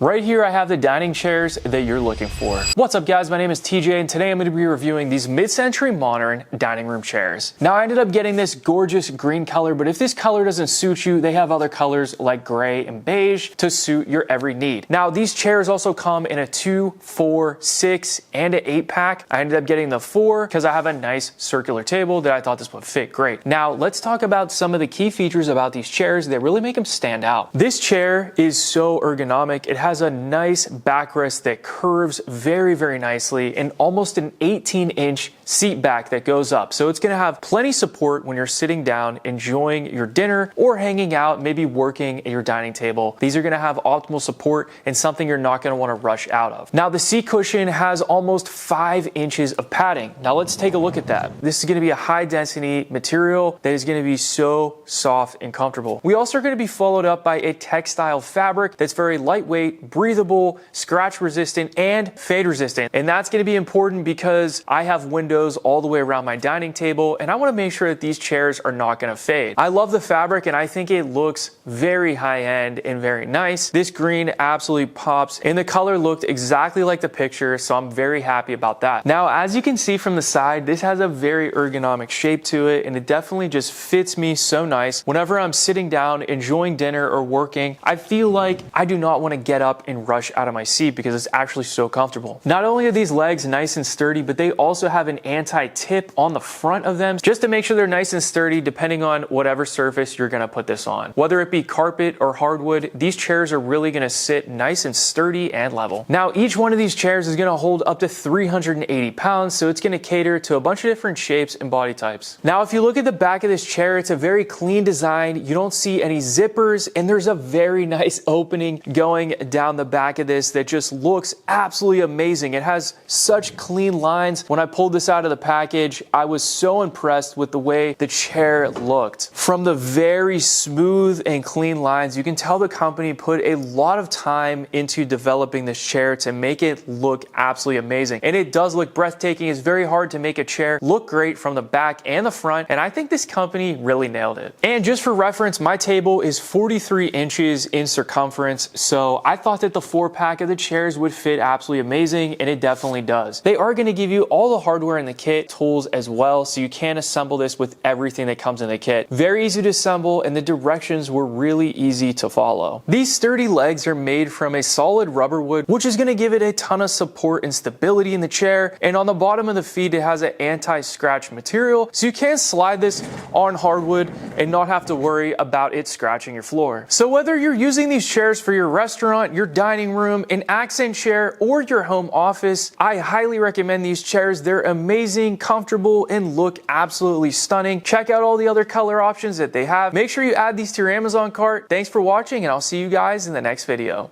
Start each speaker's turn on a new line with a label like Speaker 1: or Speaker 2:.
Speaker 1: Right here I have the dining chairs that you're looking for. What's up guys, my name is TJ and today I'm going to be reviewing these mid-century modern dining room chairs. Now I ended up getting this gorgeous green color, but if this color doesn't suit you, they have other colors like gray and beige to suit your every need. Now these chairs also come in a 2, 4, 6, and an 8 pack. I ended up getting the 4 because I have a nice circular table that I thought this would fit great. Now let's talk about some of the key features about these chairs that really make them stand out. This chair is so ergonomic. It has a nice backrest that curves very nicely and almost an 18-inch seat back that goes up. So it's going to have plenty support when you're sitting down enjoying your dinner or hanging out, maybe working at your dining table. These are going to have optimal support and something you're not going to want to rush out of. Now the seat cushion has almost 5 inches of padding. Now let's take a look at that. This is going to be a high density material that is going to be so soft and comfortable. We also are going to be followed up by a textile fabric that's very lightweight, breathable, scratch resistant, and fade resistant. And that's going to be important because I have windows all the way around my dining table and I want to make sure that these chairs are not going to fade. I love the fabric and I think it looks very high end and very nice. This green absolutely pops and the color looked exactly like the picture, so I'm very happy about that. Now as you can see from the side, this has a very ergonomic shape to it and it definitely just fits me so nice. Whenever I'm sitting down enjoying dinner or working, I feel like I do not want to get up and rush out of my seat because it's actually so comfortable. Not only are these legs nice and sturdy, but they also have an anti-tip on the front of them just to make sure they're nice and sturdy depending on whatever surface you're going to put this on. Whether it be carpet or hardwood, these chairs are really going to sit nice and sturdy and level. Now each one of these chairs is going to hold up to 380 pounds, so it's going to cater to a bunch of different shapes and body types. Now if you look at the back of this chair, it's a very clean design. You don't see any zippers and there's a very nice opening going down the back of this that just looks absolutely amazing. It has such clean lines. When I pulled this out of the package, I was so impressed with the way the chair looked. From the very smooth and clean lines, you can tell the company put a lot of time into developing this chair to make it look absolutely amazing. And it does look breathtaking. It's very hard to make a chair look great from the back and the front, and I think this company really nailed it. And just for reference, my table is 43 inches in circumference, so I thought that the 4-pack of the chairs would fit absolutely amazing, and it definitely does. They are going to give you all the hardware in the kit, tools as well, so you can assemble this with everything that comes in the kit. Very easy to assemble, and the directions were really easy to follow. These sturdy legs are made from a solid rubber wood, which is going to give it a ton of support and stability in the chair, and on the bottom of the feet it has an anti-scratch material, so you can slide this on hardwood and not have to worry about it scratching your floor. So whether you're using these chairs for your restaurant, your dining room, an accent chair, or your home office, I highly recommend these chairs. They're amazing, comfortable, and look absolutely stunning. Check out all the other color options that they have. Make sure you add these to your Amazon cart. Thanks for watching, and I'll see you guys in the next video.